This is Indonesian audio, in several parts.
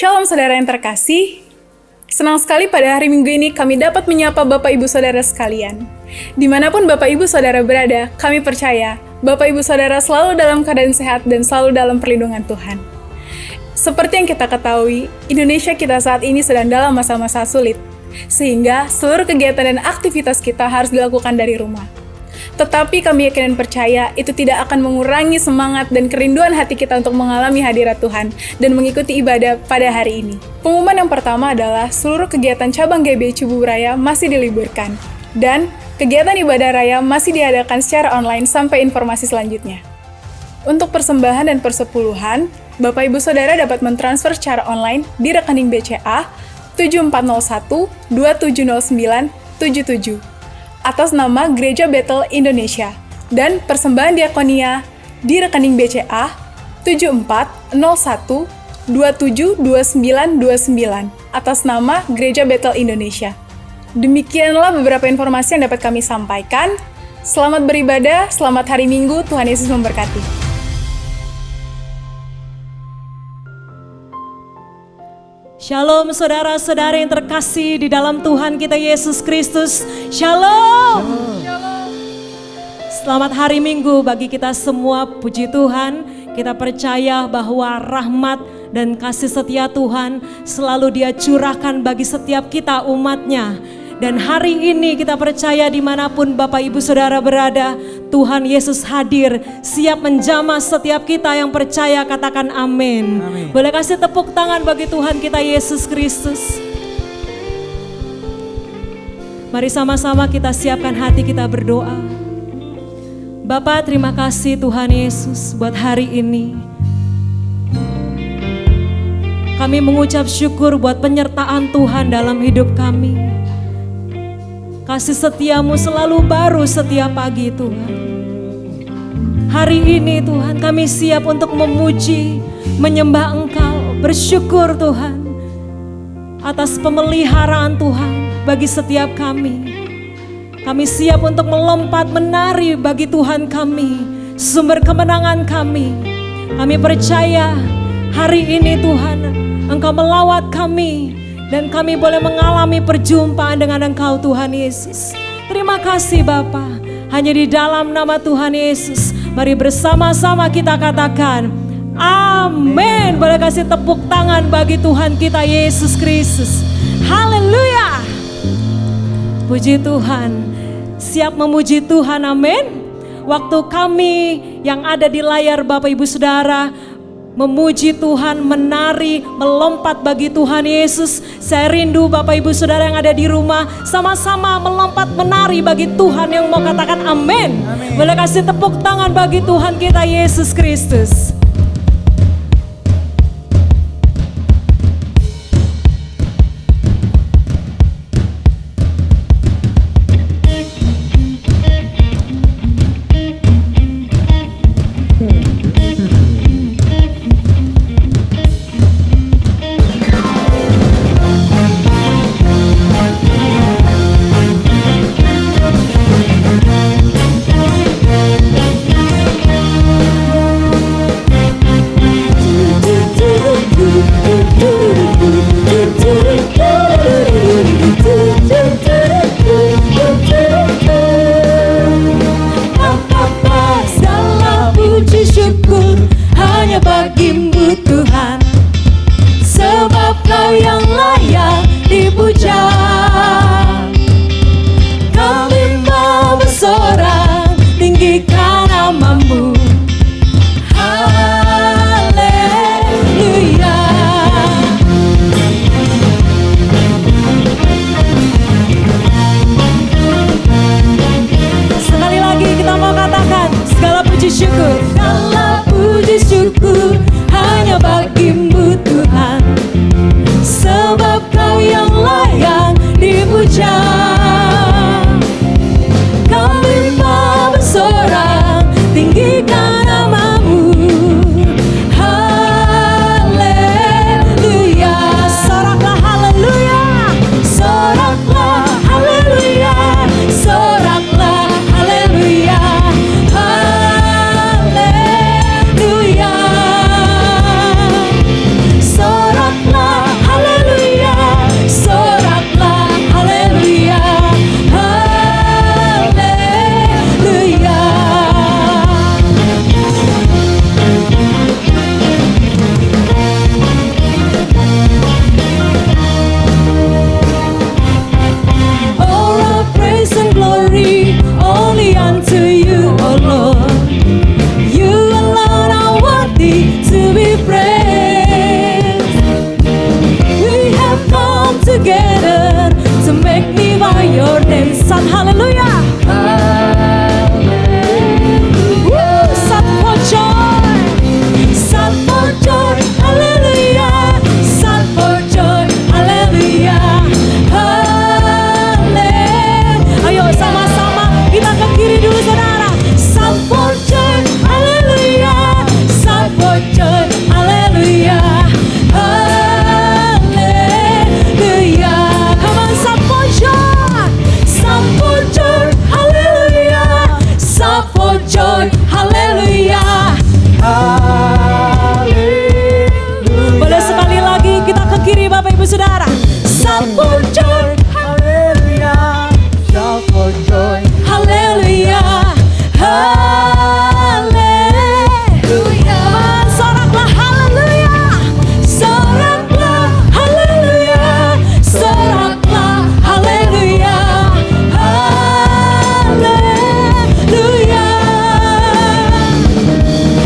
Shalom saudara yang terkasih. Senang sekali pada hari Minggu ini kami dapat menyapa Bapak Ibu Saudara sekalian. Dimanapun Bapak Ibu Saudara berada, kami percaya Bapak Ibu Saudara selalu dalam keadaan sehat dan selalu dalam perlindungan Tuhan. Seperti yang kita ketahui, Indonesia kita saat ini sedang dalam masa-masa sulit, sehingga seluruh kegiatan dan aktivitas kita harus dilakukan dari rumah. Tetapi kami yakin dan percaya itu tidak akan mengurangi semangat dan kerinduan hati kita untuk mengalami hadirat Tuhan dan mengikuti ibadah pada hari ini. Pengumuman yang pertama adalah seluruh kegiatan cabang GBI Cibubur Raya masih diliburkan dan kegiatan ibadah raya masih diadakan secara online sampai informasi selanjutnya. Untuk persembahan dan persepuluhan, Bapak Ibu Saudara dapat mentransfer secara online di rekening BCA 7401 2709 77 atas nama Gereja Bethel Indonesia dan persembahan diakonia di rekening BCA 7401 272929 atas nama Gereja Bethel Indonesia. Demikianlah beberapa informasi yang dapat kami sampaikan. Selamat beribadah, selamat hari Minggu, Tuhan Yesus memberkati. Shalom saudara-saudara yang terkasih di dalam Tuhan kita Yesus Kristus. Shalom. Selamat hari Minggu bagi kita semua. Puji Tuhan, kita percaya bahwa rahmat dan kasih setia Tuhan selalu Dia curahkan bagi setiap kita umatnya. Dan hari ini kita percaya dimanapun Bapak Ibu Saudara berada, Tuhan Yesus hadir, siap menjamah setiap kita yang percaya, katakan amin. Boleh kasih tepuk tangan bagi Tuhan kita Yesus Kristus. Mari sama-sama kita siapkan hati kita berdoa. Bapa, terima kasih Tuhan Yesus buat hari ini. Kami mengucap syukur buat penyertaan Tuhan dalam hidup kami. Kasih setiamu selalu baru setiap pagi Tuhan. Hari ini Tuhan kami siap untuk memuji, menyembah Engkau, bersyukur Tuhan atas pemeliharaan Tuhan bagi setiap kami. Kami siap untuk melompat menari bagi Tuhan kami, sumber kemenangan kami. Kami percaya hari ini Tuhan Engkau melawat kami. Dan kami boleh mengalami perjumpaan dengan Engkau Tuhan Yesus. Terima kasih Bapa. Hanya di dalam nama Tuhan Yesus, mari bersama-sama kita katakan amin. Boleh kasih tepuk tangan bagi Tuhan kita Yesus Kristus. Haleluya. Puji Tuhan. Siap memuji Tuhan, amin. Waktu kami yang ada di layar Bapak Ibu Saudara memuji Tuhan, menari, melompat bagi Tuhan Yesus. Saya rindu Bapak Ibu Saudara yang ada di rumah sama-sama melompat menari bagi Tuhan yang mau katakan amin. Boleh kasih tepuk tangan bagi Tuhan kita Yesus Kristus. Shout for joy, Hallelujah. Shout for joy. haleluya, haleluya. Soraklah haleluya, soraklah haleluya, soraklah haleluya, haleluya.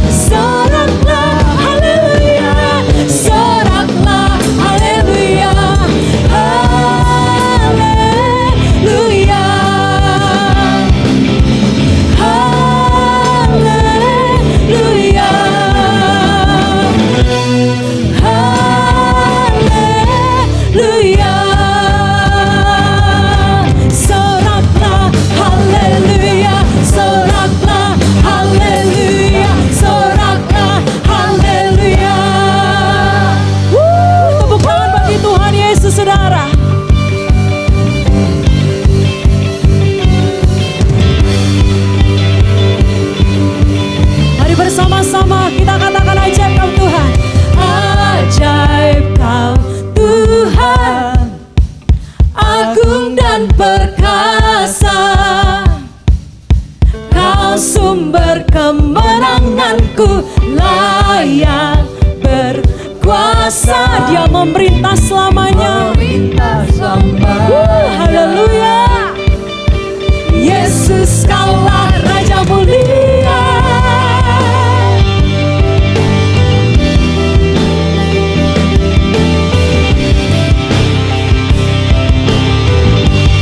Soraklah haleluya, soraklah haleluya, haleluya. Haleluya, haleluya. Soraklah haleluya, soraklah haleluya, soraklah haleluya. Tepuk tangan bagi Tuhan Yesus, saudara. Mari bersama-sama kita katakan ajaib Kau Tuhan. Ajaib Kau Tuhan, agung dan perkasa. Kau sumber kemenanganku, layak berkuasa. Dia memerintah selamanya. Haleluya. Yesus Kaulah Raja mulia.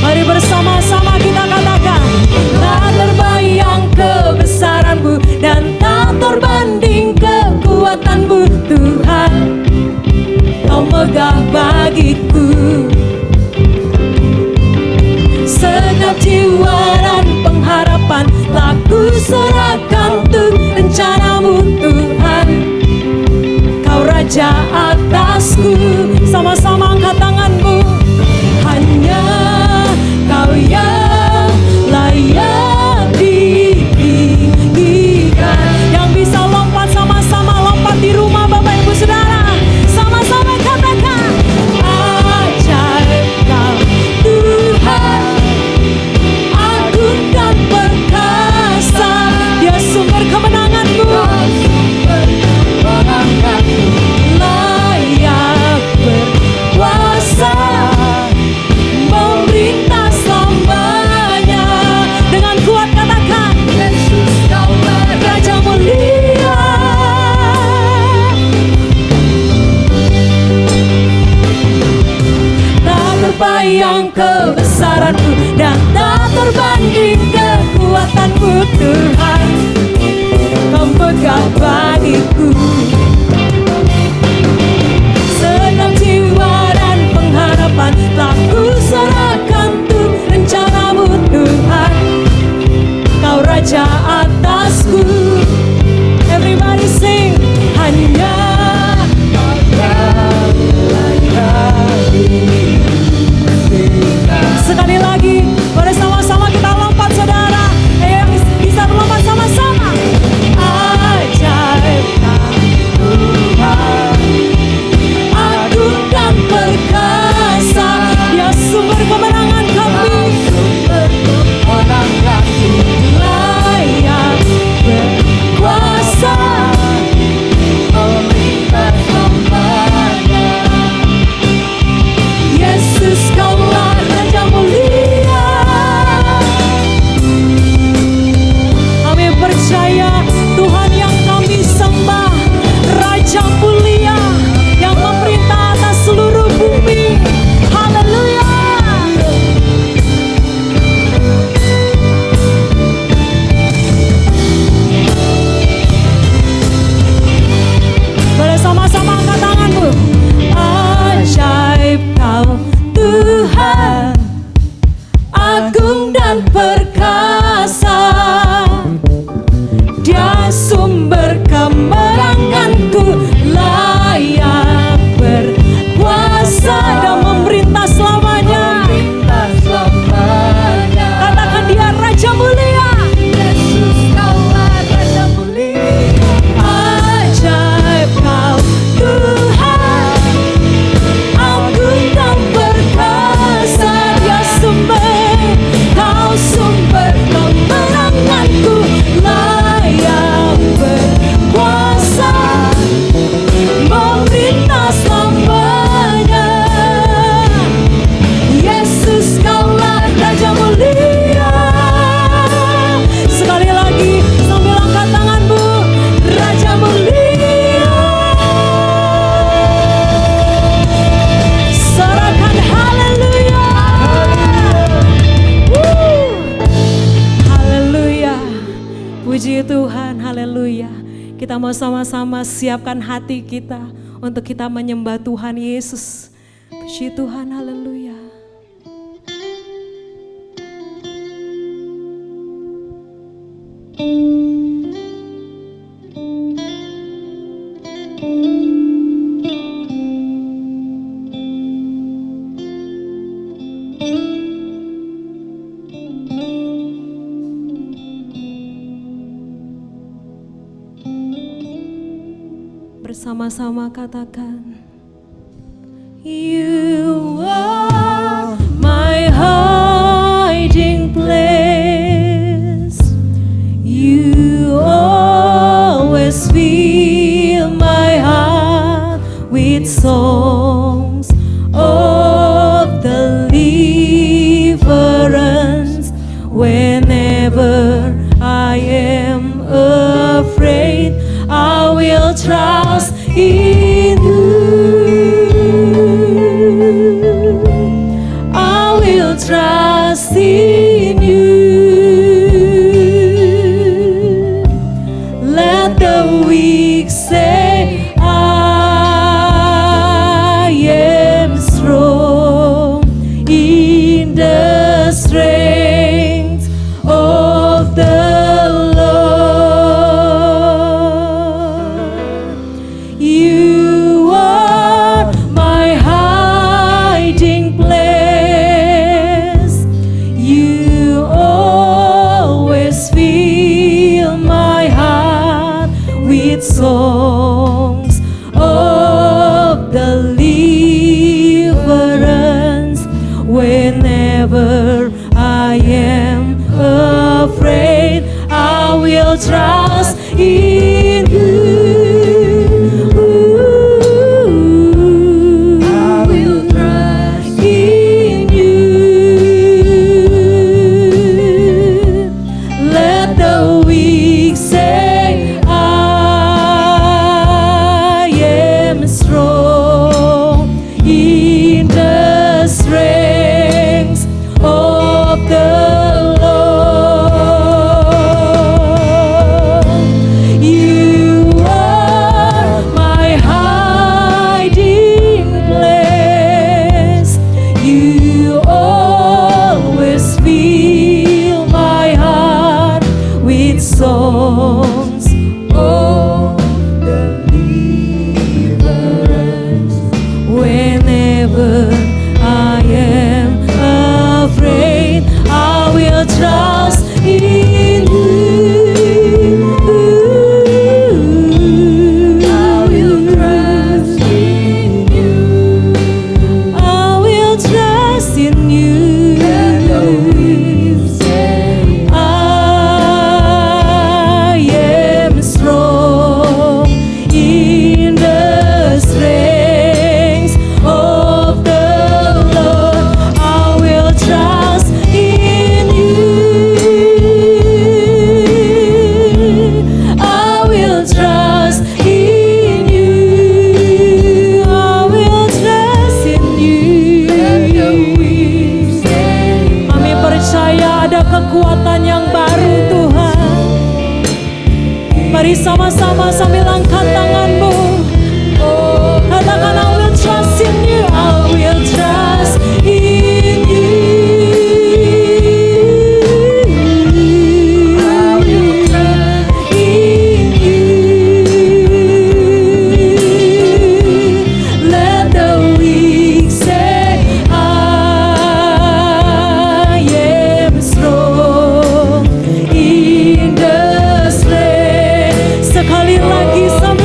Mari bersama-sama kita katakan, tak terbayang kebesaran-Mu dan tak terbanding kekuatan-Mu Tuhan. Kau megah bagiku segenap jiwa dan pengharapan, telah ku serahkan untuk rencana-Mu Tuhan. Kau Raja atasku, sama-sama angkat tanganmu. Hanya Kau yang layak ditinggikan. Yang bisa lompat sama-sama, lompat di rumah Bapak Ibu Saudara. Sama-sama katakan, ajaib Kau Tuhan, agung dan perkasa. Dia sumber kemenangan-Mu, layak berkuasa, memerintah selamanya. Dengan kuat katakan, Yesus Kaulah Raja mulia. Tak terbayang kebesaran-Mu dan tak terbanding kekuatan-Mu Tuhan. Kau megah bagiku segenap jiwa dan pengharapan, telah ku serahkan untuk rencana-Mu Tuhan. Kau Raja atasku. Everybody sing, hanya Kau yang layak ditinggikan. Sekali lagi, mari sama-sama kita lompat saudara. Yang bisa berlompat sama-sama. Ajaib Kau Kita mau sama-sama siapkan hati kita untuk kita menyembah Tuhan Yesus. Puji Tuhan, haleluya. Bersama-sama katakan, You are my hiding place. You always fill my heart with songs of deliverance. Whenever I am afraid, I will trust in you. I will trust in you. Let the weak say, I am strong in the strength of the songs of deliverance. Whenever I am afraid, I will trust in you. I will trust in you. Let the weak say, strong in the strength of the Lord. You are my hiding place. You always fill my heart with songs of whenever I am afraid, I will trust in you. I will trust in you. I will trust in you. I am strong in the strength of the Lord. I will trust in you. I will trust in you. I will trust in you. Kami percaya ada kekuatan yang baru, Tuhan. Mari sama-sama sambil angkat tanganmu. Katakan, I will trust in you. I will trust in you. I will trust in you. Let the weak say, I am strong in the strength. Sekali lagi sama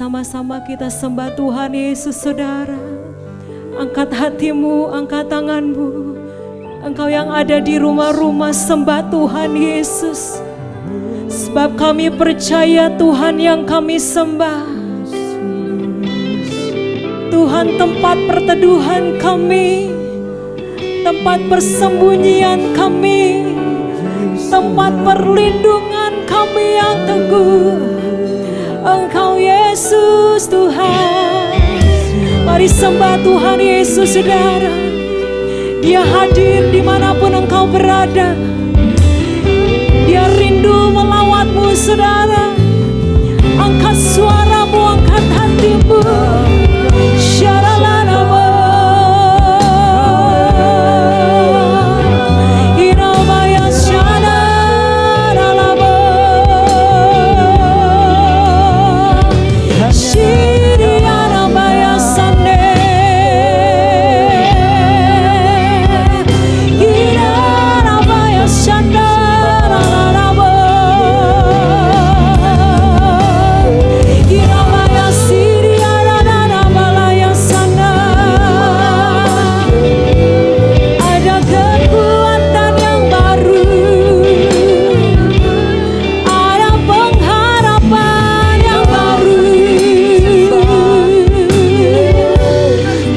sama-sama kita sembah Tuhan Yesus, saudara. Angkat hatimu, angkat tanganmu. Engkau yang ada di rumah-rumah, sembah Tuhan Yesus. Sebab kami percaya Tuhan yang kami sembah, Tuhan tempat perteduhan kami, tempat persembunyian kami, tempat perlindungan kami yang teguh. Engkau Yesus Tuhan. Mari sembah Tuhan Yesus, saudara. Dia hadir dimanapun engkau berada. Dia rindu melawatmu, saudara. Angkat suaramu, angkat hatimu. Syaralanaba. Irabaya syaralaba. Syirianabaya sande. Irabaya shandaralaba. Irabaya siriananabalaya sana. Ada kekuatan yang baru, ada pengharapan yang baru.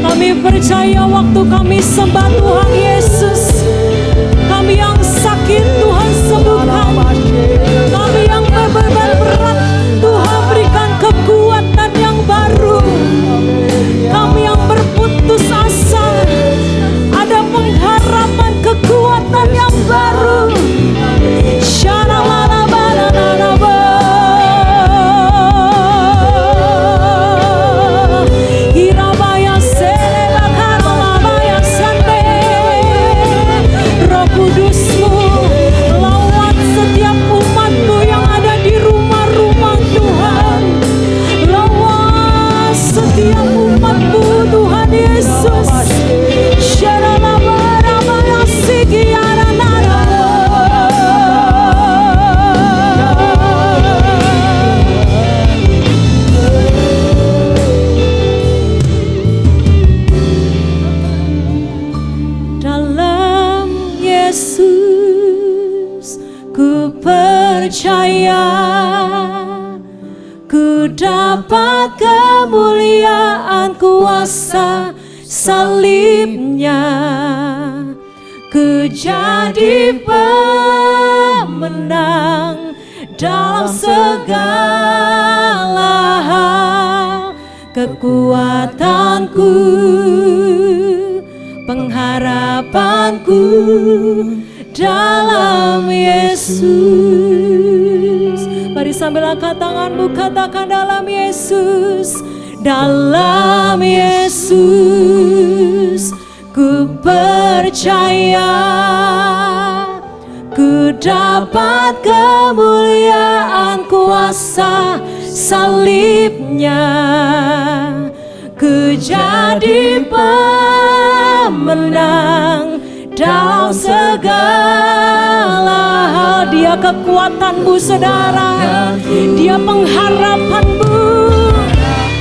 Kami percaya waktu kami sembah Tuhan Yesus, kami yang sakit Tuhan sembuhkan, kami yang beban berat Tuhan berikan kekuatan yang baru, kami yang berputus asa ada pengharapan kekuatan yang baru. Syaralalabalalaba. Irabaya selebakaralabaya sande. Roh Kudus-Mu lawat setiap umat-Mu yang ada di rumah-rumah Tuhan. Lawat setiap umat-Mu Tuhan Yesus. Syaralabarabaya sikiaranara. Dalam Yesus ku percaya, ku dapat kemuliaan kuasa salibnya, ku jadi pemenang dalam segala hal. Kekuatanku, pengharapanku dalam Yesus. Mari sambil angkat tanganmu katakan dalam Yesus. Dalam Yesus ku percaya, ku dapat kemuliaan kuasa salibnya, ku jadi pemenang dalam segala hal. Dia kekuatanmu, saudara. Dia pengharapanmu.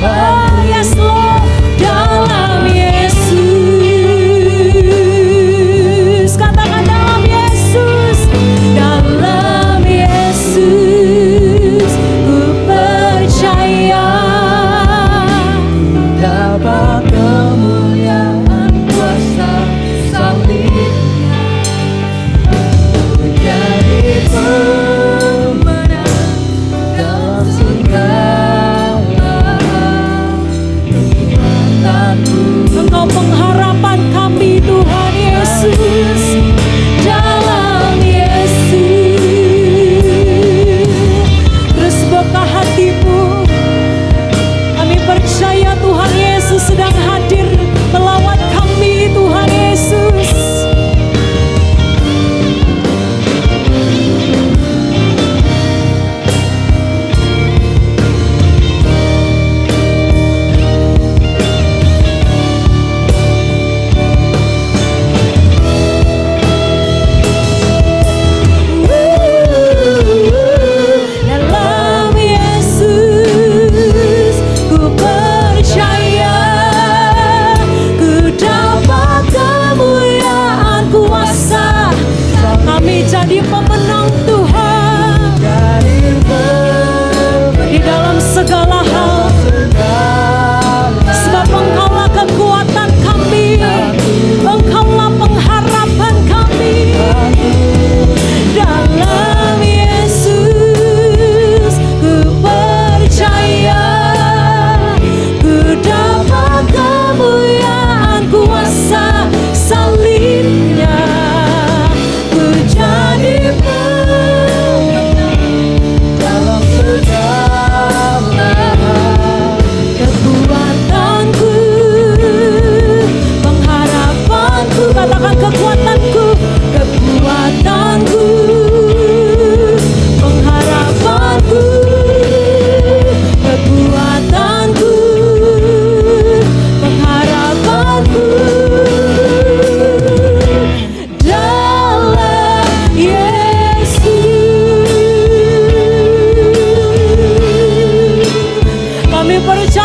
Oh yes Lord. Dalam Yesus. Katakan dalam Yesus. Dalam Yesus ku percaya, dapat kemuliaan kuasa salibnya, menjadi pemenang dalam segala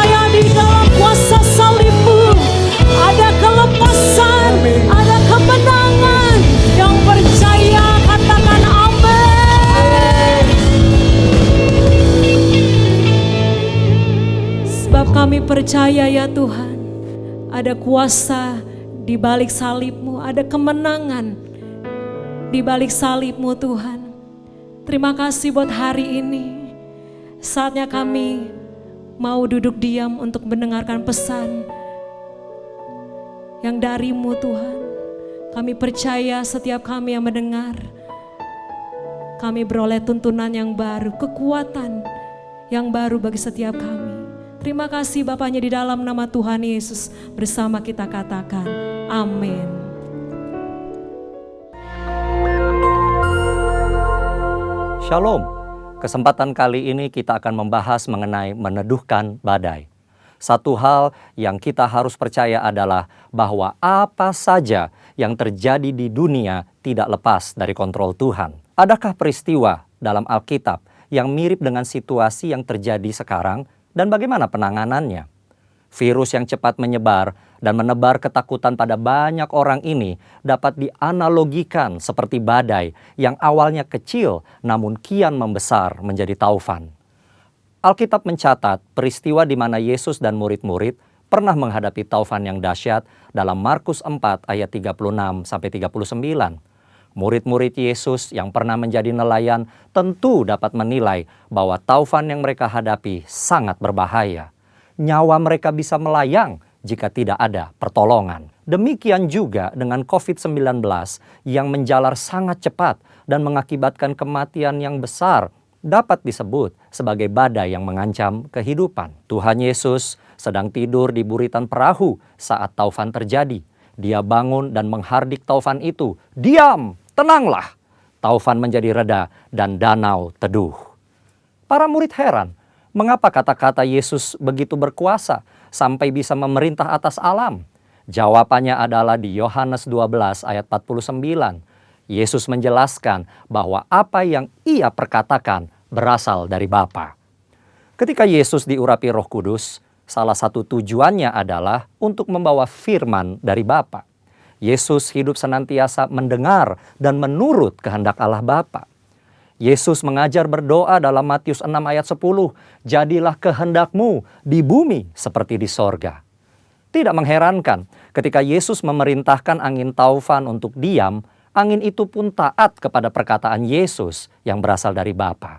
percaya di dalam kuasa salib-Mu ada kelepasan, ada kemenangan. Yang percaya katakan amin. Sebab kami percaya ya Tuhan, ada kuasa di balik salib-Mu, ada kemenangan di balik salib-Mu Tuhan. Terima kasih buat hari ini. Saatnya kami mau duduk diam untuk mendengarkan pesan yang dari-Mu Tuhan. Kami percaya setiap kami yang mendengar, kami beroleh tuntunan yang baru, kekuatan yang baru bagi setiap kami. Terima kasih Bapaknya, di dalam nama Tuhan Yesus bersama kita katakan amin. Shalom, kesempatan kali ini kita akan membahas mengenai meneduhkan badai. Satu hal yang kita harus percaya adalah bahwa apa saja yang terjadi di dunia tidak lepas dari kontrol Tuhan. Adakah peristiwa dalam Alkitab yang mirip dengan situasi yang terjadi sekarang dan bagaimana penanganannya? Virus yang cepat menyebar dan menebar ketakutan pada banyak orang ini dapat dianalogikan seperti badai yang awalnya kecil namun kian membesar menjadi taufan. Alkitab mencatat peristiwa di mana Yesus dan murid-murid pernah menghadapi taufan yang dahsyat dalam Markus 4 ayat 36-39. Murid-murid Yesus yang pernah menjadi nelayan tentu dapat menilai bahwa taufan yang mereka hadapi sangat berbahaya. Nyawa mereka bisa melayang jika tidak ada pertolongan. Demikian juga dengan COVID-19 yang menjalar sangat cepat dan mengakibatkan kematian yang besar, dapat disebut sebagai badai yang mengancam kehidupan. Tuhan Yesus sedang tidur di buritan perahu saat taufan terjadi. Dia bangun dan menghardik taufan itu. "Diam, tenanglah." Taufan menjadi reda dan danau teduh. Para murid heran, mengapa kata-kata Yesus begitu berkuasa sampai bisa memerintah atas alam? Jawabannya adalah di Yohanes 12 ayat 49. Yesus menjelaskan bahwa apa yang ia perkatakan berasal dari Bapa. Ketika Yesus diurapi Roh Kudus, salah satu tujuannya adalah untuk membawa firman dari Bapa. Yesus hidup senantiasa mendengar dan menurut kehendak Allah Bapa. Yesus mengajar berdoa dalam Matius 6 ayat 10, "Jadilah kehendak-Mu di bumi seperti di sorga." Tidak mengherankan ketika Yesus memerintahkan angin taufan untuk diam, angin itu pun taat kepada perkataan Yesus yang berasal dari Bapa.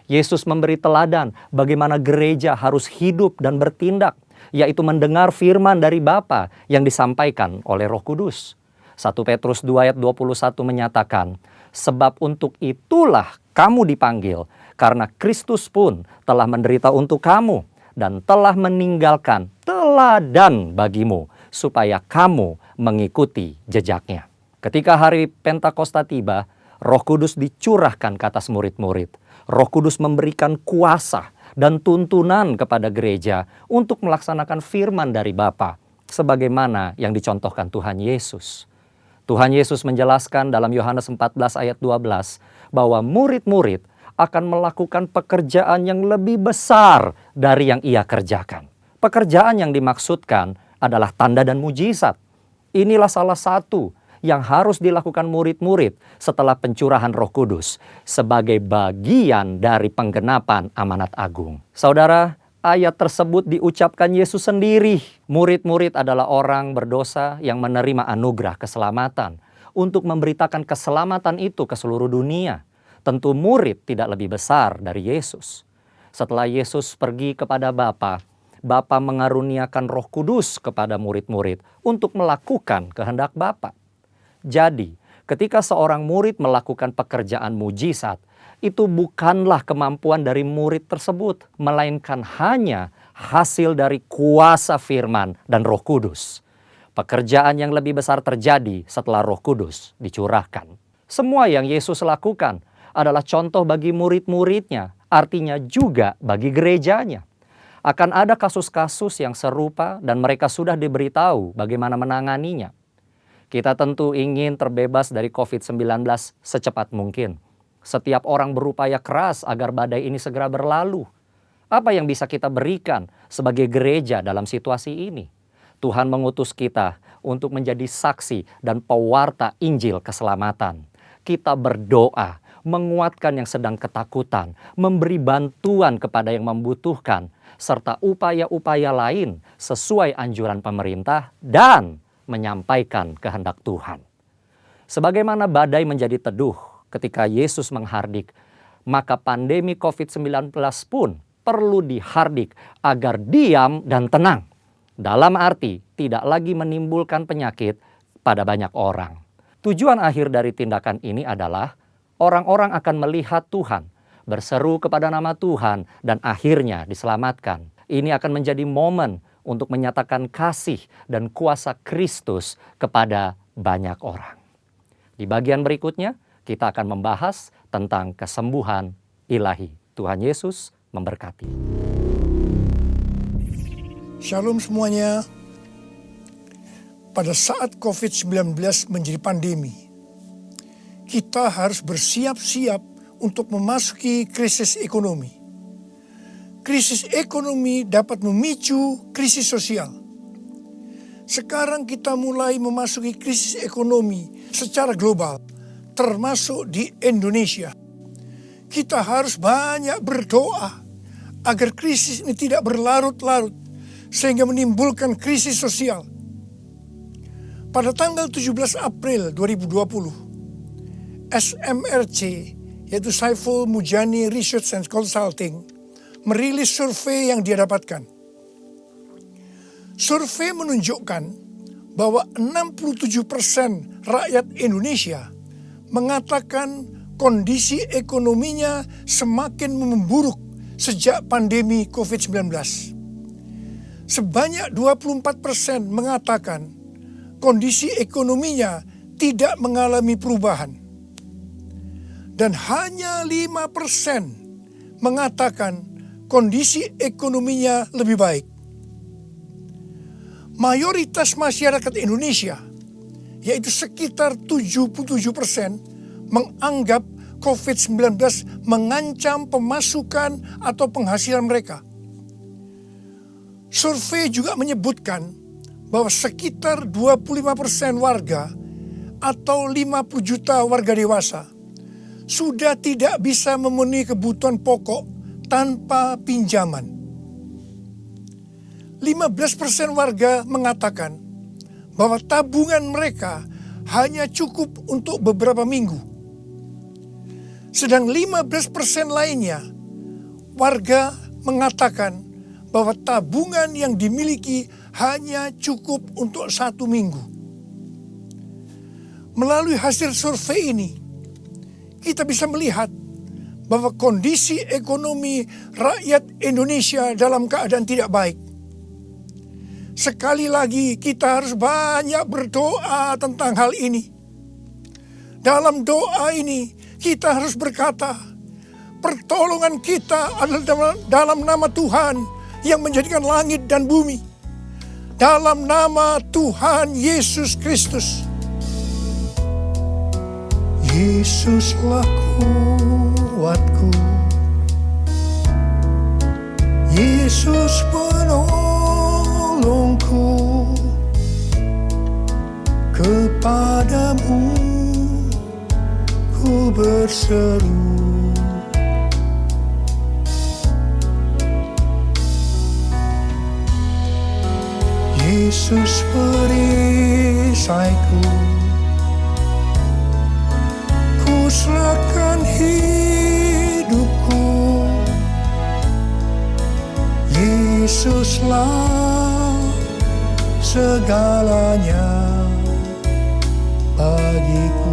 Yesus memberi teladan bagaimana gereja harus hidup dan bertindak, yaitu mendengar firman dari Bapa yang disampaikan oleh Roh Kudus. 1 Petrus 2 ayat 21 menyatakan, "Sebab untuk itulah kamu dipanggil, karena Kristus pun telah menderita untuk kamu dan telah meninggalkan teladan bagimu, supaya kamu mengikuti jejaknya." Ketika hari Pentakosta tiba, Roh Kudus dicurahkan ke atas murid-murid. Roh Kudus memberikan kuasa dan tuntunan kepada gereja untuk melaksanakan firman dari Bapa, sebagaimana yang dicontohkan Tuhan Yesus. Tuhan Yesus menjelaskan dalam Yohanes 14 ayat 12 bahwa murid-murid akan melakukan pekerjaan yang lebih besar dari yang ia kerjakan. Pekerjaan yang dimaksudkan adalah tanda dan mujizat. Inilah salah satu yang harus dilakukan murid-murid setelah pencurahan Roh Kudus sebagai bagian dari penggenapan amanat agung. Saudara, ayat tersebut diucapkan Yesus sendiri. Murid-murid adalah orang berdosa yang menerima anugerah keselamatan untuk memberitakan keselamatan itu ke seluruh dunia. Tentu murid tidak lebih besar dari Yesus. Setelah Yesus pergi kepada Bapa, Bapa mengaruniakan Roh Kudus kepada murid-murid untuk melakukan kehendak Bapa. Jadi, ketika seorang murid melakukan pekerjaan mujizat, itu bukanlah kemampuan dari murid tersebut, melainkan hanya hasil dari kuasa firman dan Roh Kudus. Pekerjaan yang lebih besar terjadi setelah Roh Kudus dicurahkan. Semua yang Yesus lakukan adalah contoh bagi murid-muridnya, artinya juga bagi gerejanya. Akan ada kasus-kasus yang serupa dan mereka sudah diberitahu bagaimana menanganinya. Kita tentu ingin terbebas dari COVID-19 secepat mungkin. Setiap orang berupaya keras agar badai ini segera berlalu. Apa yang bisa kita berikan sebagai gereja dalam situasi ini? Tuhan mengutus kita untuk menjadi saksi dan pewarta Injil keselamatan. Kita berdoa, menguatkan yang sedang ketakutan, memberi bantuan kepada yang membutuhkan, serta upaya-upaya lain sesuai anjuran pemerintah dan menyampaikan kehendak Tuhan. Sebagaimana badai menjadi teduh ketika Yesus menghardik, maka pandemi COVID-19 pun perlu dihardik agar diam dan tenang. Dalam arti tidak lagi menimbulkan penyakit pada banyak orang. Tujuan akhir dari tindakan ini adalah orang-orang akan melihat Tuhan, berseru kepada nama Tuhan, dan akhirnya diselamatkan. Ini akan menjadi momen untuk menyatakan kasih dan kuasa Kristus kepada banyak orang. Di bagian berikutnya, kita akan membahas tentang kesembuhan ilahi. Tuhan Yesus memberkati. Shalom semuanya. Pada saat COVID-19 menjadi pandemi, kita harus bersiap-siap untuk memasuki krisis ekonomi. Krisis ekonomi dapat memicu krisis sosial. Sekarang kita mulai memasuki krisis ekonomi secara global, termasuk di Indonesia. Kita harus banyak berdoa agar krisis ini tidak berlarut-larut sehingga menimbulkan krisis sosial. Pada tanggal 17 April 2020, SMRC, yaitu Saiful Mujani Research and Consulting, merilis survei yang dia dapatkan. Survei menunjukkan bahwa 67% rakyat Indonesia mengatakan kondisi ekonominya semakin memburuk sejak pandemi COVID-19. Sebanyak 24% mengatakan kondisi ekonominya tidak mengalami perubahan. Dan hanya 5% mengatakan kondisi ekonominya lebih baik. Mayoritas masyarakat Indonesia, yaitu sekitar 77%, menganggap COVID-19 mengancam pemasukan atau penghasilan mereka. Survei juga menyebutkan bahwa sekitar 25% warga atau 50 juta warga dewasa sudah tidak bisa memenuhi kebutuhan pokok tanpa pinjaman. 15% warga mengatakan bahwa tabungan mereka hanya cukup untuk beberapa minggu. Sedang 15% lainnya warga mengatakan bahwa tabungan yang dimiliki hanya cukup untuk 1 minggu. Melalui hasil survei ini, kita bisa melihat bahwa kondisi ekonomi rakyat Indonesia dalam keadaan tidak baik. Sekali lagi kita harus banyak berdoa tentang hal ini. Dalam doa ini kita harus berkata, pertolongan kita adalah dalam nama Tuhan yang menjadikan langit dan bumi. Dalam nama Tuhan Yesus Kristus. Yesuslah kuatku, Yesus penolongku, kepadamu ku berseru. Yesus perisaiku, ku serahkan hidupku. Yesuslah segalanya bagiku.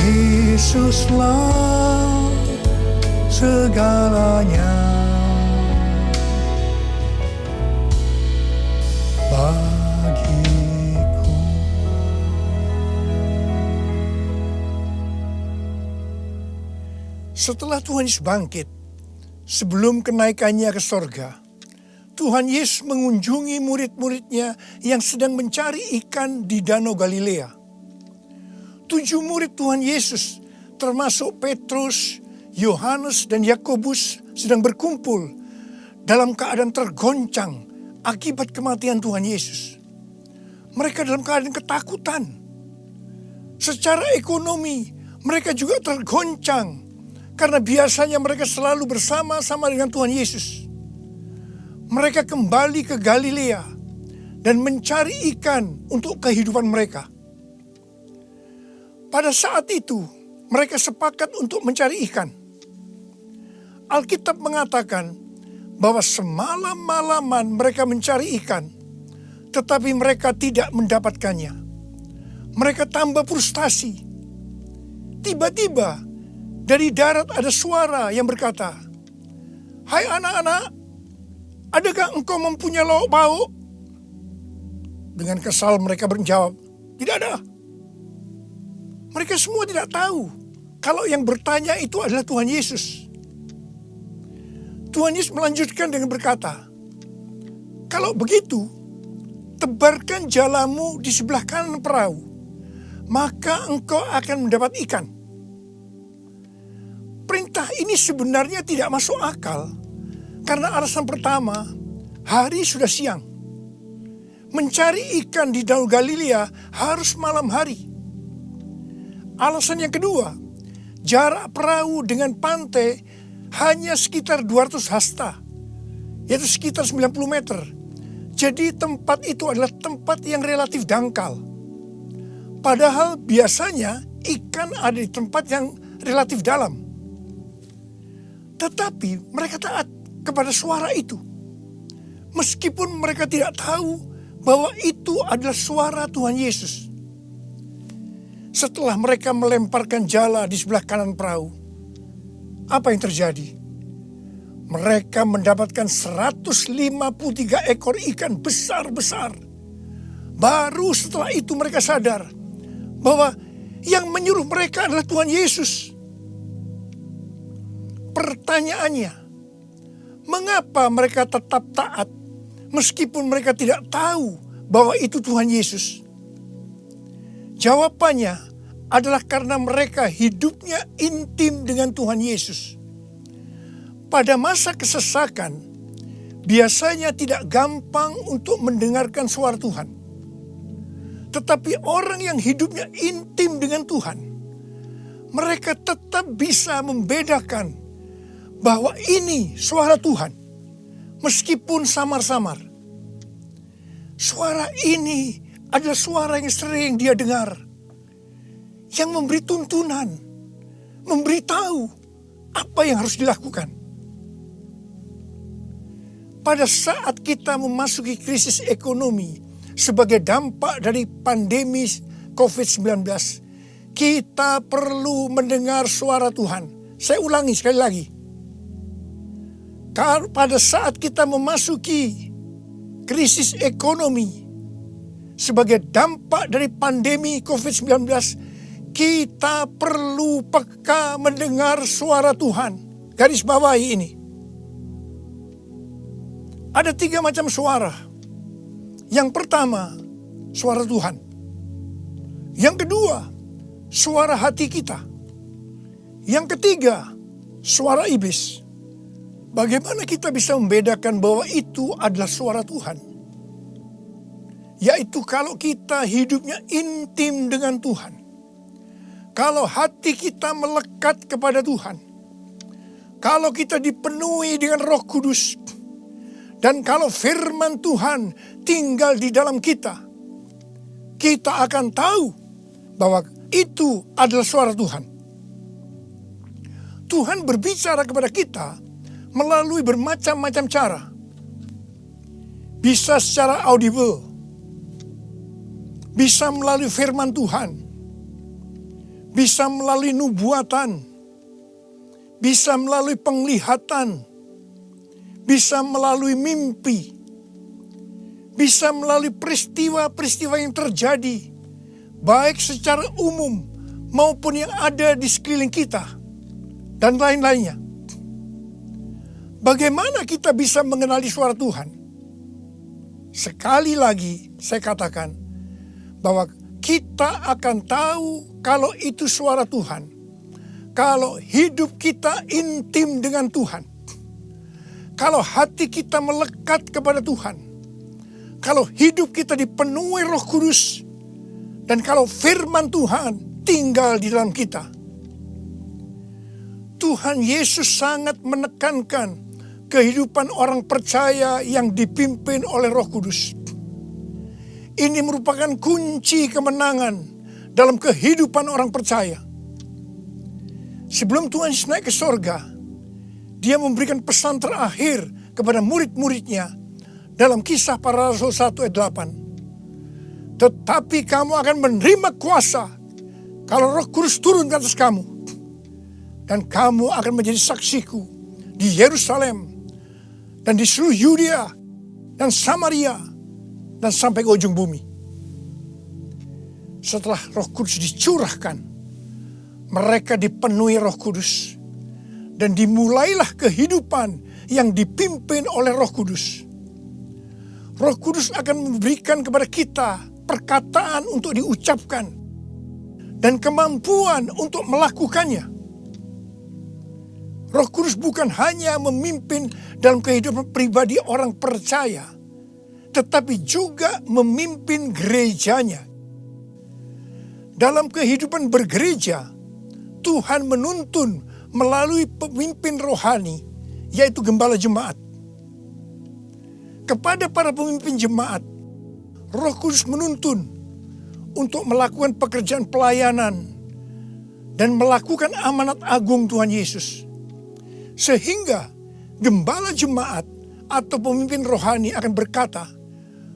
Yesuslah segalanya bagiku. Setelah Tuhan Yesus bangkit, sebelum kenaikannya ke sorga, Tuhan Yesus mengunjungi murid-muridnya yang sedang mencari ikan di Danau Galilea. 7 murid Tuhan Yesus termasuk Petrus, Yohanes, dan Yakobus sedang berkumpul dalam keadaan tergoncang akibat kematian Tuhan Yesus. Mereka dalam keadaan ketakutan. Secara ekonomi mereka juga tergoncang karena biasanya mereka selalu bersama-sama dengan Tuhan Yesus. Mereka kembali ke Galilea dan mencari ikan untuk kehidupan mereka. Pada saat itu mereka sepakat untuk mencari ikan. Alkitab mengatakan bahwa semalam-malaman mereka mencari ikan, tetapi mereka tidak mendapatkannya. Mereka tambah frustasi. Tiba-tiba dari darat ada suara yang berkata, "Hai anak-anak, adakah engkau mempunyai lauk pauk?" Dengan kesal mereka menjawab, "Tidak ada." Mereka semua tidak tahu kalau yang bertanya itu adalah Tuhan Yesus. Tuhan Yesus melanjutkan dengan berkata, "Kalau begitu, tebarkan jalamu di sebelah kanan perahu, maka engkau akan mendapat ikan." Perintah ini sebenarnya tidak masuk akal karena alasan pertama, hari sudah siang. Mencari ikan di Danau Galilea harus malam hari. Alasan yang kedua, jarak perahu dengan pantai hanya sekitar 200 hasta, yaitu sekitar 90 meter. Jadi tempat itu adalah tempat yang relatif dangkal. Padahal biasanya ikan ada di tempat yang relatif dalam. Tetapi mereka taat kepada suara itu. Meskipun mereka tidak tahu bahwa itu adalah suara Tuhan Yesus. Setelah mereka melemparkan jala di sebelah kanan perahu, apa yang terjadi? Mereka mendapatkan 153 ekor ikan besar-besar. Baru setelah itu mereka sadar bahwa yang menyuruh mereka adalah Tuhan Yesus. Pertanyaannya, mengapa mereka tetap taat meskipun mereka tidak tahu bahwa itu Tuhan Yesus? Jawabannya adalah karena mereka hidupnya intim dengan Tuhan Yesus. Pada masa kesesakan, biasanya tidak gampang untuk mendengarkan suara Tuhan. Tetapi orang yang hidupnya intim dengan Tuhan, mereka tetap bisa membedakan bahwa ini suara Tuhan, meskipun samar-samar. Suara ini adalah suara yang sering dia dengar, yang memberi tuntunan, memberitahu apa yang harus dilakukan. Pada saat kita memasuki krisis ekonomi sebagai dampak dari pandemi COVID-19, kita perlu mendengar suara Tuhan. Saya ulangi sekali lagi. Pada saat kita memasuki krisis ekonomi sebagai dampak dari pandemi COVID-19, kita perlu peka mendengar suara Tuhan. Garis bawahi ini. Ada 3 macam suara. Yang pertama, suara Tuhan. Yang kedua, suara hati kita. Yang ketiga, suara iblis. Bagaimana kita bisa membedakan bahwa itu adalah suara Tuhan? Yaitu kalau kita hidupnya intim dengan Tuhan. Kalau hati kita melekat kepada Tuhan. Kalau kita dipenuhi dengan Roh Kudus. Dan kalau firman Tuhan tinggal di dalam kita. Kita akan tahu bahwa itu adalah suara Tuhan. Tuhan berbicara kepada kita melalui bermacam-macam cara. Bisa secara audible. Bisa melalui firman Tuhan. Bisa melalui nubuatan. Bisa melalui penglihatan. Bisa melalui mimpi. Bisa melalui peristiwa-peristiwa yang terjadi. Baik secara umum maupun yang ada di sekeliling kita. Dan lain-lainnya. Bagaimana kita bisa mengenali suara Tuhan? Sekali lagi saya katakan bahwa kita akan tahu kalau itu suara Tuhan Kalau hidup kita intim dengan Tuhan, kalau hati kita melekat kepada Tuhan, kalau hidup kita dipenuhi Roh Kudus, dan kalau firman Tuhan tinggal di dalam kita, Tuhan Yesus sangat menekankan kehidupan orang percaya yang dipimpin oleh Roh Kudus. Ini merupakan kunci kemenangan dalam kehidupan orang percaya. Sebelum Tuhan Yesus naik ke sorga, Dia memberikan pesan terakhir kepada murid-muridnya dalam Kisah Para Rasul 1 ayat 8. Tetapi kamu akan menerima kuasa kalau Roh Kudus turun ke atas kamu. Dan kamu akan menjadi saksiku di Yerusalem dan di seluruh Yudea dan Samaria dan sampai ke ujung bumi. Setelah Roh Kudus dicurahkan, mereka dipenuhi Roh Kudus. Dan dimulailah kehidupan yang dipimpin oleh Roh Kudus. Roh Kudus akan memberikan kepada kita perkataan untuk diucapkan dan kemampuan untuk melakukannya. Roh Kudus bukan hanya memimpin dalam kehidupan pribadi orang percaya, tetapi juga memimpin gerejanya. Dalam kehidupan bergereja, Tuhan menuntun melalui pemimpin rohani, yaitu gembala jemaat. Kepada para pemimpin jemaat, Roh Kudus menuntun untuk melakukan pekerjaan pelayanan dan melakukan amanat agung Tuhan Yesus. Sehingga gembala jemaat atau pemimpin rohani akan berkata,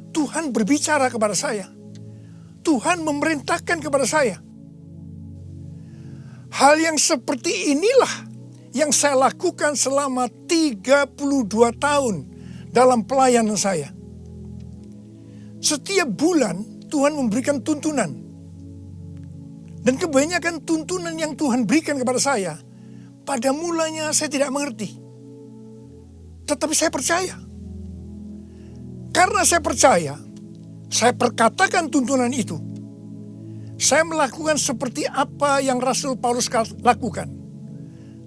Tuhan berbicara kepada saya. Tuhan memerintahkan kepada saya. Hal yang seperti inilah yang saya lakukan selama 32 tahun dalam pelayanan saya. Setiap bulan Tuhan memberikan tuntunan. Dan kebanyakan tuntunan yang Tuhan berikan kepada saya, pada mulanya saya tidak mengerti. Tetapi saya percaya. Karena saya percaya, saya perkatakan tuntunan itu. Saya melakukan seperti apa yang Rasul Paulus lakukan.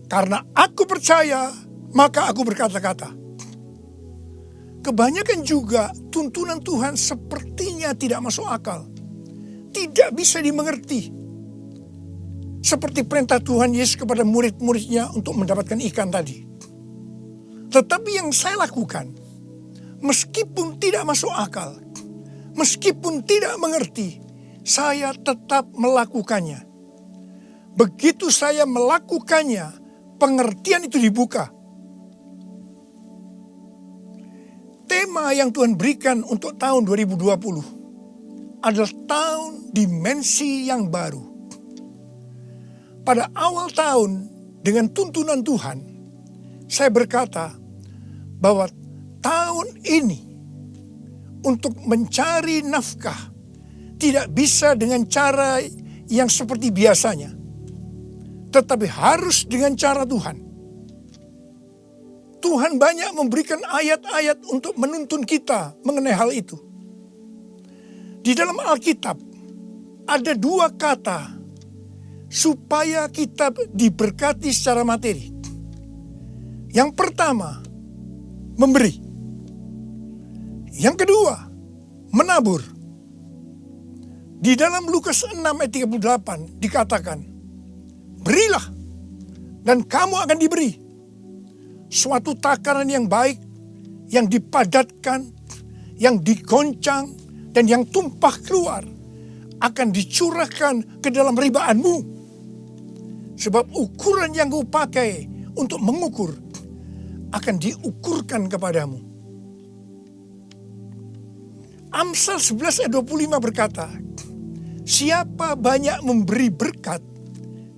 Karena aku percaya, maka aku berkata-kata. Kebanyakan juga tuntunan Tuhan sepertinya tidak masuk akal. Tidak bisa dimengerti. Seperti perintah Tuhan Yesus kepada murid-muridnya untuk mendapatkan ikan tadi. Tetapi yang saya lakukan, meskipun tidak masuk akal, meskipun tidak mengerti, saya tetap melakukannya. Begitu saya melakukannya, pengertian itu dibuka. Tema yang Tuhan berikan untuk tahun 2020 adalah tahun dimensi yang baru. Pada awal tahun dengan tuntunan Tuhan, saya berkata bahwa tahun ini untuk mencari nafkah tidak bisa dengan cara yang seperti biasanya, tetapi harus dengan cara Tuhan. Tuhan banyak memberikan ayat-ayat untuk menuntun kita mengenai hal itu. Di dalam Alkitab ada 2 kata supaya kita diberkati secara materi. Yang pertama, memberi. Yang kedua, menabur. Di dalam Lukas 6 ayat 38 dikatakan, berilah dan kamu akan diberi. Suatu takaran yang baik, yang dipadatkan, yang digoncang, dan yang tumpah keluar akan dicurahkan ke dalam ribaanmu. Sebab ukuran yang kau pakai untuk mengukur akan diukurkan kepadamu. Amsal 11 ayat 25 berkata, siapa banyak memberi berkat,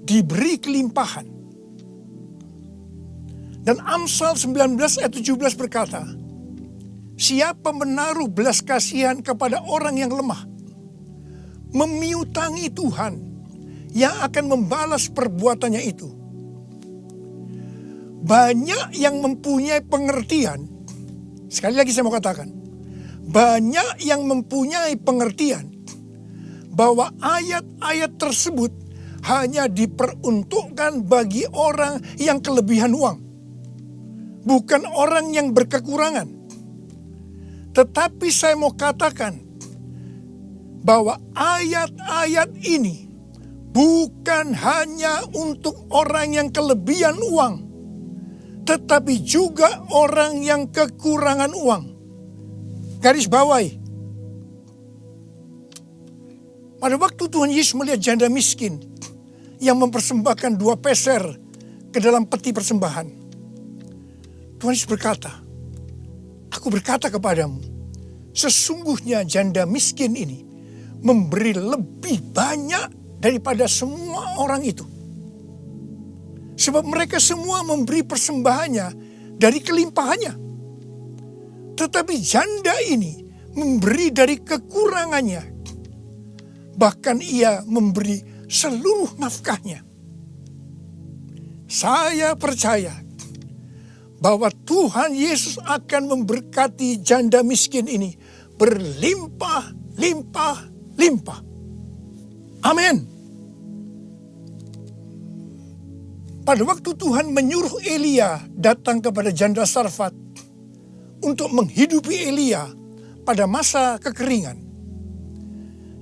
diberi kelimpahan. Dan Amsal 19 ayat 17 berkata, siapa menaruh belas kasihan kepada orang yang lemah, memiutangi Tuhan yang akan membalas perbuatannya itu. Banyak yang mempunyai pengertian, sekali lagi saya mau katakan, banyak yang mempunyai pengertian bahwa ayat-ayat tersebut hanya diperuntukkan bagi orang yang kelebihan uang. Bukan orang yang berkekurangan. Tetapi saya mau katakan bahwa ayat-ayat ini bukan hanya untuk orang yang kelebihan uang, tetapi juga orang yang kekurangan uang. Garis bawahi. Pada waktu Tuhan Yesus melihat janda miskin yang mempersembahkan 2 peser ke dalam peti persembahan, Tuhan Yesus berkata, "Aku berkata kepadamu, sesungguhnya janda miskin ini memberi lebih banyak daripada semua orang itu. Sebab mereka semua memberi persembahannya dari kelimpahannya. Tetapi janda ini memberi dari kekurangannya. Bahkan ia memberi seluruh nafkahnya." Saya percaya bahwa Tuhan Yesus akan memberkati janda miskin ini berlimpah, limpah, limpah. Amin. Pada waktu Tuhan menyuruh Elia datang kepada janda Sarfat untuk menghidupi Elia pada masa kekeringan,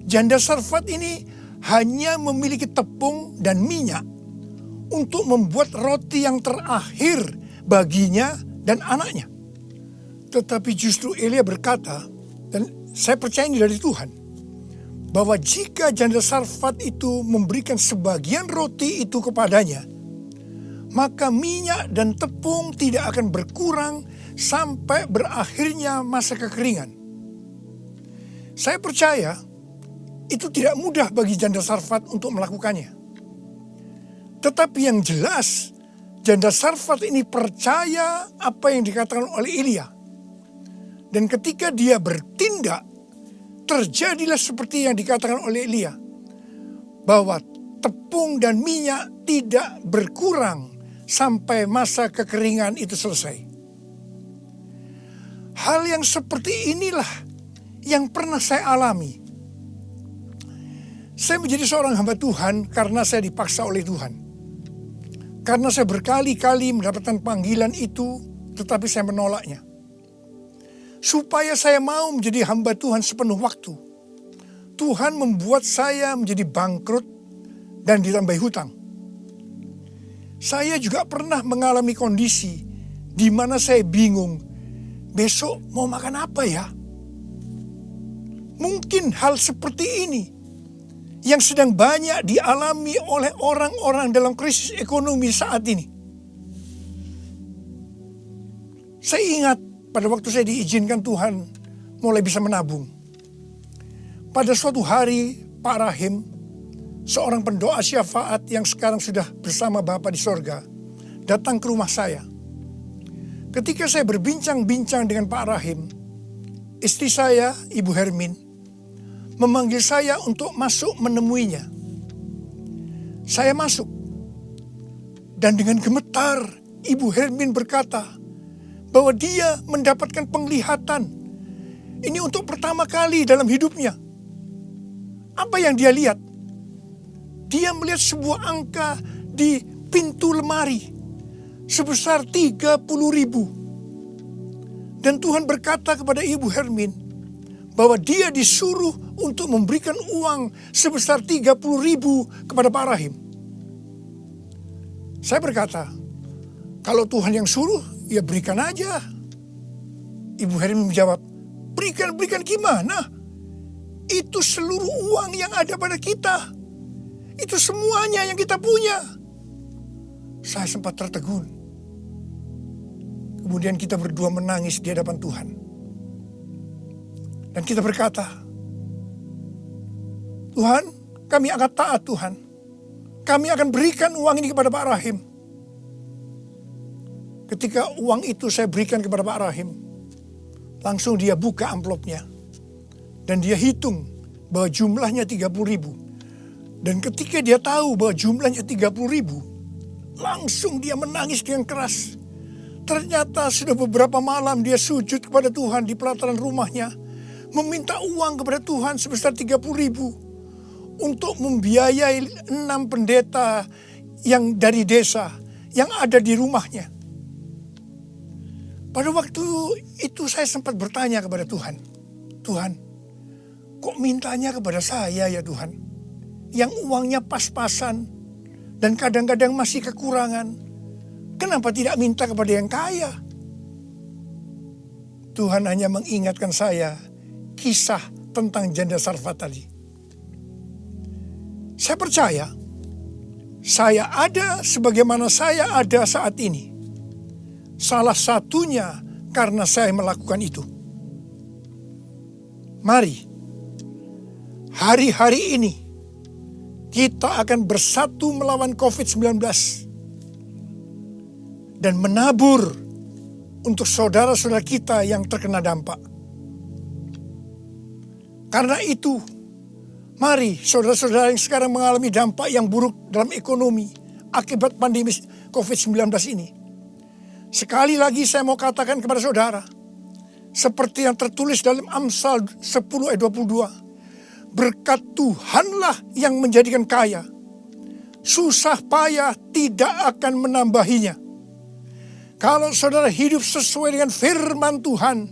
janda Sarfat ini hanya memiliki tepung dan minyak untuk membuat roti yang terakhir baginya dan anaknya. Tetapi justru Elia berkata, dan saya percaya ini dari Tuhan, bahwa jika janda Sarfat itu memberikan sebagian roti itu kepadanya, maka minyak dan tepung tidak akan berkurang sampai berakhirnya masa kekeringan. Saya percaya itu tidak mudah bagi janda Sarfat untuk melakukannya. Tetapi yang jelas, janda Sarfat ini percaya apa yang dikatakan oleh Elia. Dan ketika dia bertindak, terjadilah seperti yang dikatakan oleh Elia, bahwa tepung dan minyak tidak berkurang sampai masa kekeringan itu selesai. Hal yang seperti inilah yang pernah saya alami. Saya menjadi seorang hamba Tuhan karena saya dipaksa oleh Tuhan. Karena saya berkali-kali mendapatkan panggilan itu, tetapi saya menolaknya. Supaya saya mau menjadi hamba Tuhan sepenuh waktu, Tuhan membuat saya menjadi bangkrut dan ditambah hutang. Saya juga pernah mengalami kondisi di mana saya bingung, besok mau makan apa ya? Mungkin hal seperti ini yang sedang banyak dialami oleh orang-orang dalam krisis ekonomi saat ini. Saya ingat pada waktu saya diizinkan Tuhan mulai bisa menabung. Pada suatu hari Pak Rahim, seorang pendoa syafaat yang sekarang sudah bersama Bapa di sorga, datang ke rumah saya. Ketika saya berbincang-bincang dengan Pak Rahim, istri saya, Ibu Hermin, memanggil saya untuk masuk menemuinya. Saya masuk, dan dengan gemetar Ibu Hermin berkata bahwa dia mendapatkan penglihatan. Ini untuk pertama kali dalam hidupnya. Apa yang dia lihat? Dia melihat sebuah angka di pintu lemari sebesar 30.000. Dan Tuhan berkata kepada Ibu Hermin bahwa dia disuruh untuk memberikan uang sebesar 30.000 kepada Pak Rahim. Saya berkata, kalau Tuhan yang suruh, ya berikan aja. Ibu Hermin menjawab, berikan gimana? Itu seluruh uang yang ada pada kita. Itu semuanya yang kita punya. Saya sempat tertegun. Kemudian kita berdua menangis di hadapan Tuhan. Dan kita berkata, Tuhan, kami akan taat Tuhan. Kami akan berikan uang ini kepada Pak Rahim. Ketika uang itu saya berikan kepada Pak Rahim, langsung dia buka amplopnya. Dan dia hitung bahwa jumlahnya 30.000. Dan ketika dia tahu bahwa jumlahnya 30.000, langsung dia menangis dengan keras. Ternyata sudah beberapa malam dia sujud kepada Tuhan di pelataran rumahnya, meminta uang kepada Tuhan sebesar 30.000 untuk membiayai 6 pendeta yang dari desa yang ada di rumahnya. Pada waktu itu saya sempat bertanya kepada Tuhan, Tuhan, kok mintanya kepada saya ya Tuhan, yang uangnya pas-pasan dan kadang-kadang masih kekurangan, kenapa tidak minta kepada yang kaya? Tuhan hanya mengingatkan saya kisah tentang janda Sarfat tadi. Saya percaya, saya ada sebagaimana saya ada saat ini. Salah satunya karena saya melakukan itu. Mari, hari-hari ini kita akan bersatu melawan COVID-19 dan menabur untuk saudara-saudara kita yang terkena dampak. Karena itu, mari saudara-saudara yang sekarang mengalami dampak yang buruk dalam ekonomi akibat pandemi COVID-19 ini. Sekali lagi saya mau katakan kepada saudara, seperti yang tertulis dalam Amsal 10 ayat 22. Berkat Tuhanlah yang menjadikan kaya. Susah payah tidak akan menambahinya. Kalau saudara hidup sesuai dengan firman Tuhan,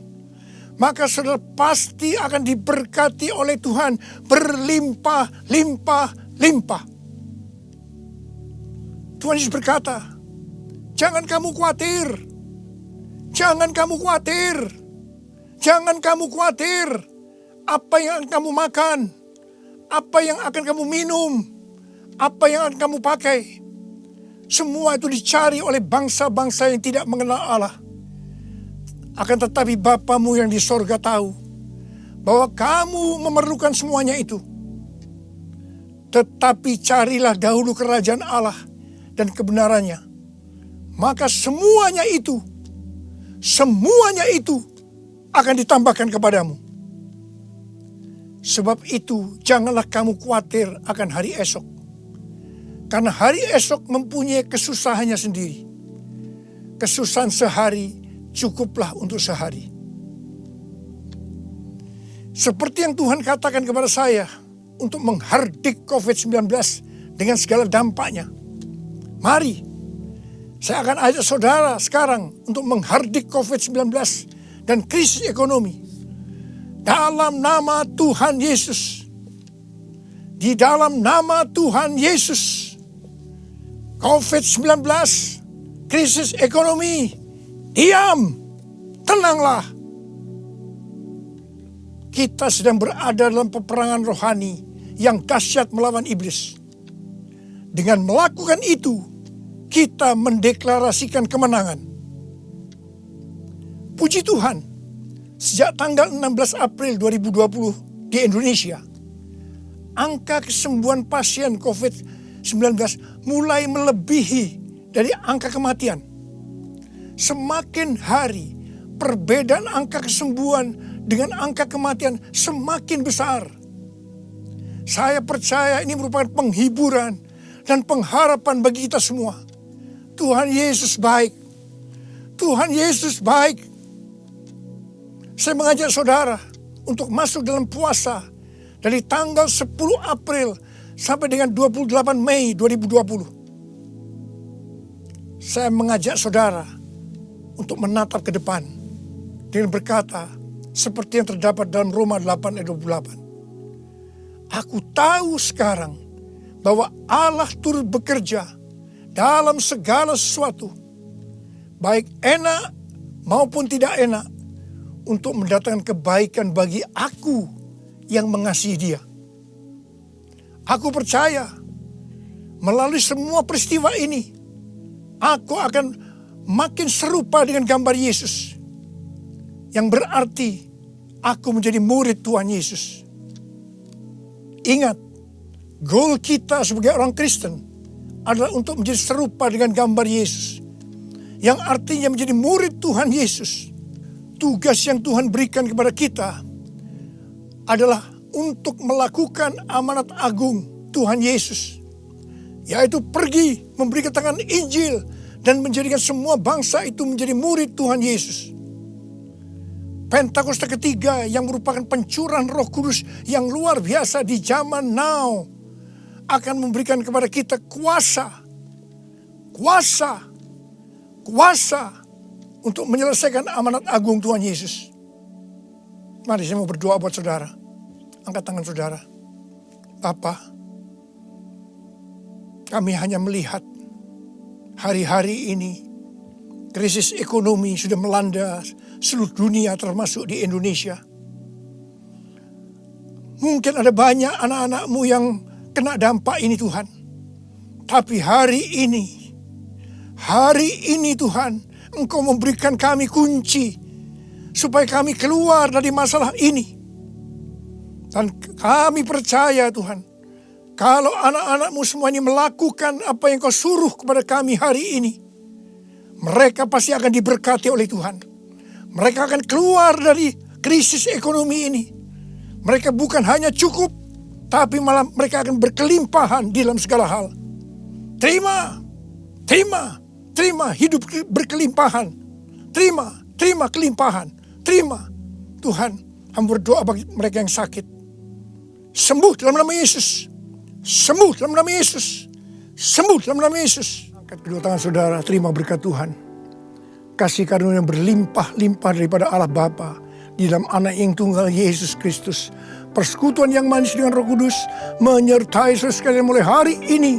maka saudara pasti akan diberkati oleh Tuhan berlimpah, limpah, limpah. Tuhan Yesus berkata, jangan kamu khawatir. Jangan kamu khawatir. Jangan kamu khawatir. Apa yang akan kamu makan? Apa yang akan kamu minum? Apa yang akan kamu pakai? Semua itu dicari oleh bangsa-bangsa yang tidak mengenal Allah. Akan tetapi Bapamu yang di sorga tahu bahwa kamu memerlukan semuanya itu. Tetapi carilah dahulu kerajaan Allah dan kebenarannya. Maka semuanya itu akan ditambahkan kepadamu. Sebab itu janganlah kamu khawatir akan hari esok. Karena hari esok mempunyai kesusahannya sendiri. Kesusahan sehari cukuplah untuk sehari. Seperti yang Tuhan katakan kepada saya untuk menghardik COVID-19 dengan segala dampaknya. Mari, saya akan ajak saudara sekarang untuk menghardik COVID-19 dan krisis ekonomi. Dalam nama Tuhan Yesus. Di dalam nama Tuhan Yesus. COVID-19, krisis ekonomi, diam, tenanglah. Kita sedang berada dalam peperangan rohani yang dahsyat melawan iblis. Dengan melakukan itu, kita mendeklarasikan kemenangan. Puji Tuhan, sejak tanggal 16 April 2020 di Indonesia, angka kesembuhan pasien COVID-19 mulai melebihi dari angka kematian. Semakin hari, perbedaan angka kesembuhan dengan angka kematian semakin besar. Saya percaya ini merupakan penghiburan dan pengharapan bagi kita semua. Tuhan Yesus baik. Tuhan Yesus baik. Saya mengajak saudara untuk masuk dalam puasa dari tanggal 10 April sampai dengan 28 Mei 2020. Saya mengajak saudara untuk menatap ke depan dengan berkata seperti yang terdapat dalam Roma 8 ayat 28. Aku tahu sekarang bahwa Allah turut bekerja dalam segala sesuatu, baik enak maupun tidak enak, untuk mendatangkan kebaikan bagi aku yang mengasihi Dia. Aku percaya melalui semua peristiwa ini, aku akan makin serupa dengan gambar Yesus. Yang berarti aku menjadi murid Tuhan Yesus. Ingat, goal kita sebagai orang Kristen adalah untuk menjadi serupa dengan gambar Yesus. Yang artinya menjadi murid Tuhan Yesus. Tugas yang Tuhan berikan kepada kita adalah untuk melakukan amanat agung Tuhan Yesus, yaitu pergi memberi keterangan Injil dan menjadikan semua bangsa itu menjadi murid Tuhan Yesus. Pentakosta ketiga yang merupakan pencurahan Roh Kudus yang luar biasa di zaman now akan memberikan kepada kita kuasa untuk menyelesaikan amanat agung Tuhan Yesus. Mari saya mau berdoa buat saudara. Angkat tangan saudara. Bapa, kami hanya melihat hari-hari ini krisis ekonomi sudah melanda seluruh dunia termasuk di Indonesia. Mungkin ada banyak anak-anak-Mu yang kena dampak ini Tuhan. Tapi hari ini Tuhan, Engkau memberikan kami kunci supaya kami keluar dari masalah ini. Dan kami percaya Tuhan, kalau anak-anak-Mu semua ini melakukan apa yang Kau suruh kepada kami hari ini, mereka pasti akan diberkati oleh Tuhan. Mereka akan keluar dari krisis ekonomi ini. Mereka bukan hanya cukup, tapi malah mereka akan berkelimpahan di dalam segala hal. Terima hidup berkelimpahan. Terima kelimpahan. Terima. Tuhan, hamba berdoa bagi mereka yang sakit. Sembuh dalam nama Yesus. Sembuh dalam nama Yesus. Sembuh dalam nama Yesus. Angkat kedua tangan saudara, terima berkat Tuhan. Kasih karunia yang berlimpah-limpah daripada Allah Bapa di dalam anak yang tunggal Yesus Kristus. Persekutuan yang manis dengan Roh Kudus menyertai saudara sekalian mulai hari ini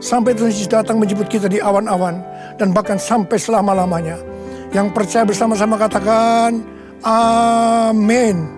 sampai Tuhan Yesus datang menjemput kita di awan-awan dan bahkan sampai selama-lamanya. Yang percaya bersama-sama katakan amin.